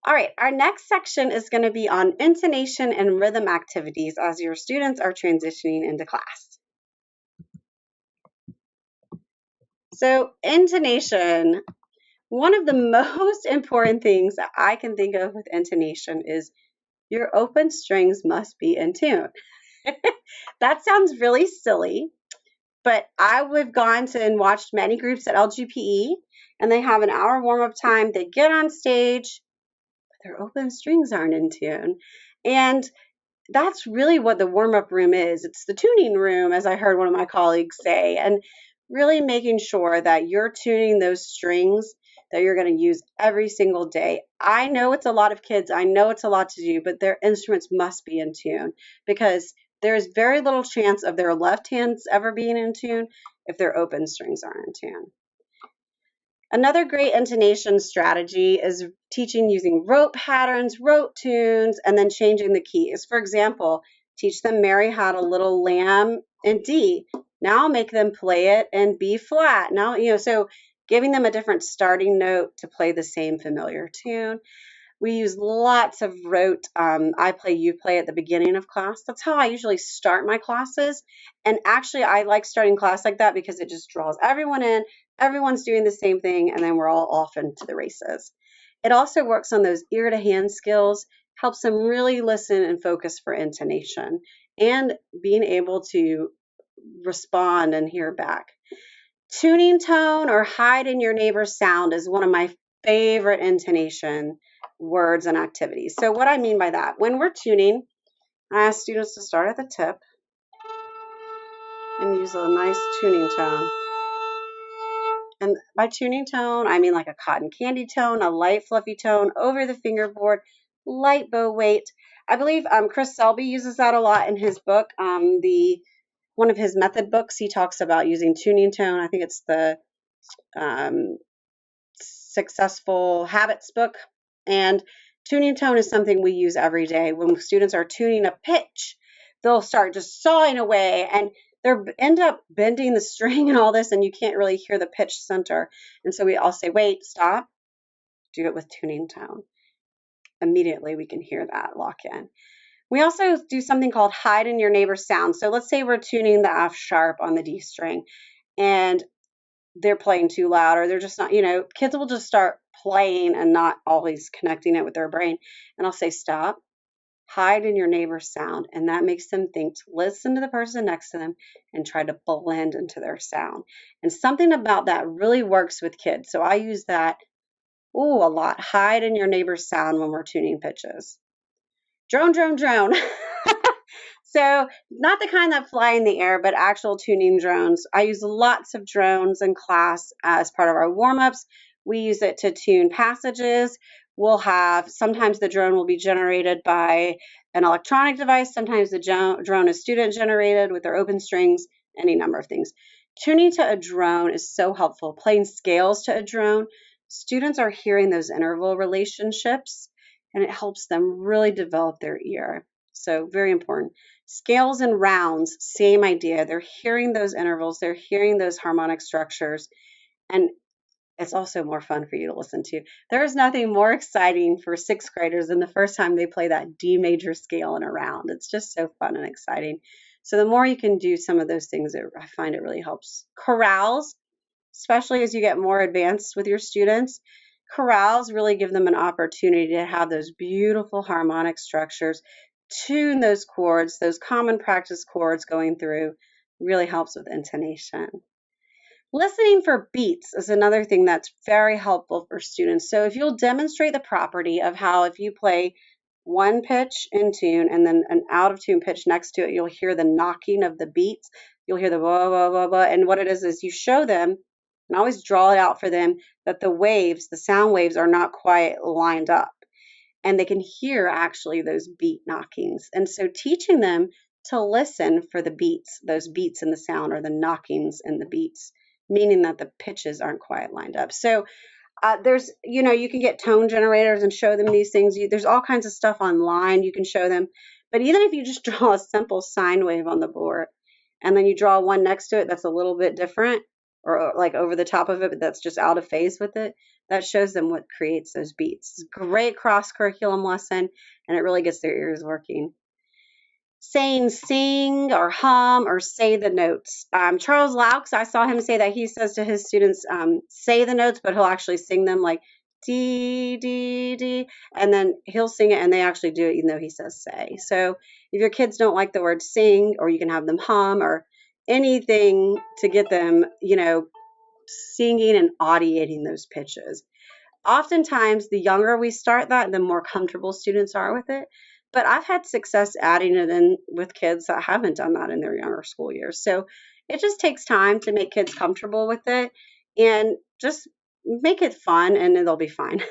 All right, our next section is going to be on intonation and rhythm activities as your students are transitioning into class. So, intonation, one of the most important things that I can think of with intonation is your open strings must be in tune. That sounds really silly, but I've gone to and watched many groups at LGPE, and they have an hour warm-up time. They get on stage, but their open strings aren't in tune. And that's really what the warm-up room is. It's the tuning room, as I heard one of my colleagues say, and really making sure that you're tuning those strings that you're going to use every single day. I know it's a lot of kids. I know it's a lot to do, but their instruments must be in tune because there's very little chance of their left hands ever being in tune if their open strings aren't in tune. Another great intonation strategy is teaching using rote patterns, rote tunes, and then changing the keys. For example, teach them Mary Had a Little Lamb in D. Now make them play it in B flat. Now, so giving them a different starting note to play the same familiar tune. We use lots of rote I play, you play at the beginning of class. That's how I usually start my classes. And actually, I like starting class like that because it just draws everyone in. Everyone's doing the same thing, and then we're all off into the races. It also works on those ear to hand skills, helps them really listen and focus for intonation and being able to respond and hear back. Tuning tone or hide in your neighbor's sound is one of my favorite intonation words and activities. So what I mean by that, when we're tuning, I ask students to start at the tip and use a nice tuning tone. And by tuning tone, I mean like a cotton candy tone, a light fluffy tone over the fingerboard, light bow weight. I believe Chris Selby uses that a lot in his book. One of his method books, he talks about using tuning tone. I think it's the Successful Habits book. And tuning tone is something we use every day. When students are tuning a pitch, they'll start just sawing away and they end up bending the string and all this, and you can't really hear the pitch center. And so I'll say, wait, stop, do it with tuning tone. Immediately we can hear that lock in. We also do something called hide in your neighbor's sound. So let's say we're tuning the F sharp on the D string and they're playing too loud, or they're just not, kids will just start playing and not always connecting it with their brain. And I'll say, stop, hide in your neighbor's sound. And that makes them think to listen to the person next to them and try to blend into their sound. And something about that really works with kids. So I use that, a lot. Hide in your neighbor's sound when we're tuning pitches. Drone, drone, drone. So not the kind that fly in the air, but actual tuning drones. I use lots of drones in class as part of our warm-ups. We use it to tune passages. Sometimes the drone will be generated by an electronic device. Sometimes the drone is student generated with their open strings, any number of things. Tuning to a drone is so helpful. Playing scales to a drone, students are hearing those interval relationships, and it helps them really develop their ear. So very important. Scales and rounds, same idea. They're hearing those intervals, they're hearing those harmonic structures, and it's also more fun for you to listen to. There is nothing more exciting for sixth graders than the first time they play that D major scale in a round. It's just so fun and exciting. So the more you can do some of those things, I find it really helps. Chorales, especially as you get more advanced with your students, chorales really give them an opportunity to have those beautiful harmonic structures, tune those chords, those common practice chords going through, really helps with intonation. Listening for beats is another thing that's very helpful for students. So if you'll demonstrate the property of how if you play one pitch in tune and then an out of tune pitch next to it, you'll hear the knocking of the beats. You'll hear the blah, blah, blah, blah. And what it is you show them and always draw it out for them that the waves, the sound waves are not quite lined up. And they can hear actually those beat knockings. And so teaching them to listen for the beats, those beats in the sound or the knockings in the beats, meaning that the pitches aren't quite lined up. So there's, you can get tone generators and show them these things. There's all kinds of stuff online you can show them. But even if you just draw a simple sine wave on the board and then you draw one next to it that's a little bit different, or like over the top of it, but that's just out of phase with it. That shows them what creates those beats. It's a great cross curriculum lesson, and it really gets their ears working. Saying sing or hum or say the notes. Charles Laux, I saw him say that he says to his students, say the notes, but he'll actually sing them like D, D, D, and then he'll sing it and they actually do it even though he says say. So if your kids don't like the word sing, or you can have them hum or anything to get them, singing and audiating those pitches. Oftentimes, the younger we start that, the more comfortable students are with it. But I've had success adding it in with kids that haven't done that in their younger school years. So it just takes time to make kids comfortable with it and just make it fun, and then they'll be fine.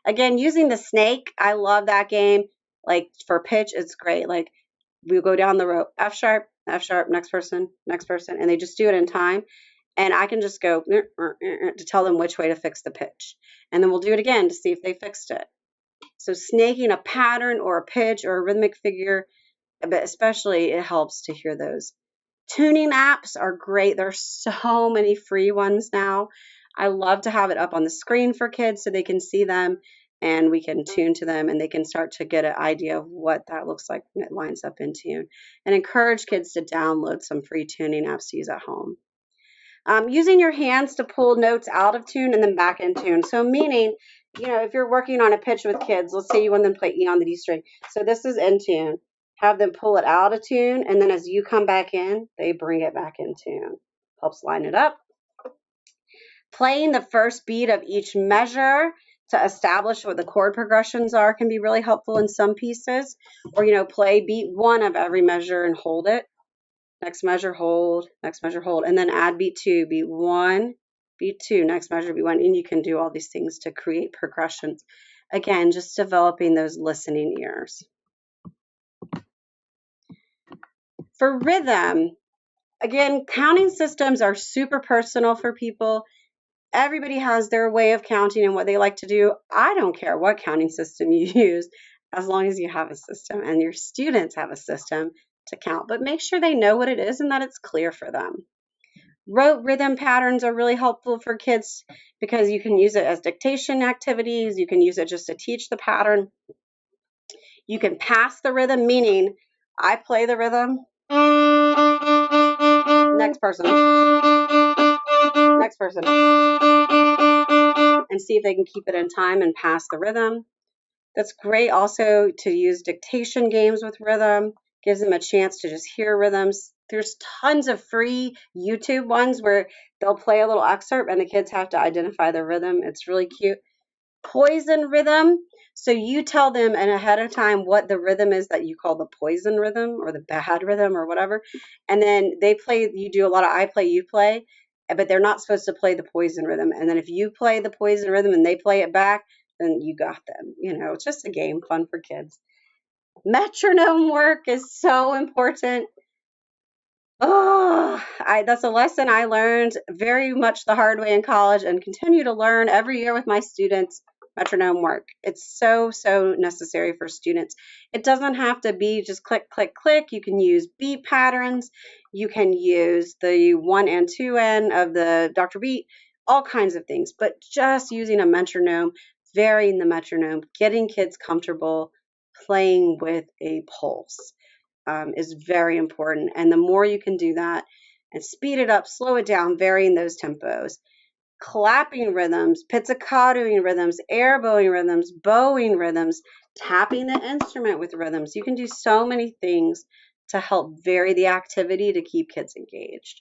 Again, using the snake, I love that game. Like for pitch, it's great. Like we'll go down the row, F sharp, next person, and they just do it in time. And I can just go to tell them which way to fix the pitch. And then we'll do it again to see if they fixed it. So snaking a pattern or a pitch or a rhythmic figure, but especially it helps to hear those. Tuning apps are great. There's so many free ones now. I love to have it up on the screen for kids so they can see them and we can tune to them and they can start to get an idea of what that looks like when it lines up in tune. And encourage kids to download some free tuning apps to use at home. Using your hands to pull notes out of tune and then back in tune. So meaning, if you're working on a pitch with kids, let's say you want them to play E on the D string. So this is in tune. Have them pull it out of tune, and then as you come back in, they bring it back in tune. Helps line it up. Playing the first beat of each measure to establish what the chord progressions are can be really helpful in some pieces. Or, play beat one of every measure and hold it. Next measure, hold, next measure, hold, and then add beat two, beat one, beat two, next measure, beat one, and you can do all these things to create progressions. Again, just developing those listening ears. For rhythm, again, counting systems are super personal for people. Everybody has their way of counting and what they like to do. I don't care what counting system you use, as long as you have a system and your students have a system to count, but make sure they know what it is and that it's clear for them. Rote rhythm patterns are really helpful for kids because you can use it as dictation activities. You can use it just to teach the pattern. You can pass the rhythm, meaning I play the rhythm. Next person. Next person. And see if they can keep it in time and pass the rhythm. That's great also to use dictation games with rhythm. Gives them a chance to just hear rhythms. There's tons of free YouTube ones where they'll play a little excerpt and the kids have to identify the rhythm. It's really cute. Poison rhythm. So you tell them and ahead of time what the rhythm is that you call the poison rhythm or the bad rhythm or whatever. And then they play, you do a lot of I play, you play, but they're not supposed to play the poison rhythm. And then if you play the poison rhythm and they play it back, then you got them. It's just a game, fun for kids. Metronome work is so important. That's a lesson I learned very much the hard way in college and continue to learn every year with my students. Metronome work. It's so, so necessary for students. It doesn't have to be just click, click, click. You can use beat patterns. You can use the 1 and 2 end of the Dr. Beat, all kinds of things. But just using a metronome, varying the metronome, getting kids comfortable playing with a pulse is very important. And the more you can do that and speed it up, slow it down, varying those tempos. Clapping rhythms, pizzicatoing rhythms, air bowing rhythms, bowing rhythms, tapping the instrument with rhythms. You can do so many things to help vary the activity to keep kids engaged.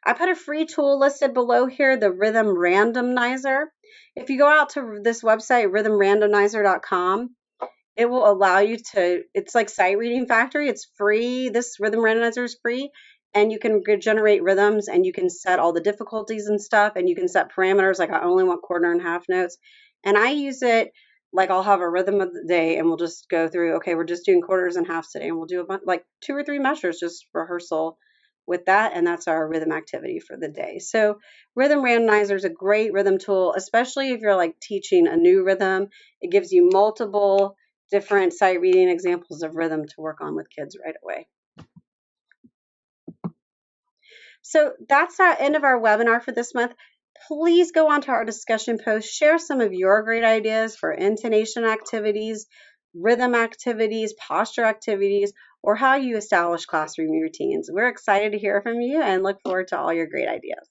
I put a free tool listed below here, the Rhythm Randomizer. If you go out to this website, rhythmrandomizer.com, it will allow you to, it's like Sight Reading Factory. It's free. This Rhythm Randomizer is free. And you can generate rhythms and you can set all the difficulties and stuff. And you can set parameters like I only want quarter and half notes. And I use it like I'll have a rhythm of the day and we'll just go through, okay, we're just doing quarters and halves today. And we'll do like 2 or 3 measures, just rehearsal with that. And that's our rhythm activity for the day. So Rhythm Randomizer is a great rhythm tool, especially if you're like teaching a new rhythm. It gives you multiple different sight reading examples of rhythm to work on with kids right away. So that's the end of our webinar for this month. Please go onto our discussion post, share some of your great ideas for intonation activities, rhythm activities, posture activities, or how you establish classroom routines. We're excited to hear from you and look forward to all your great ideas.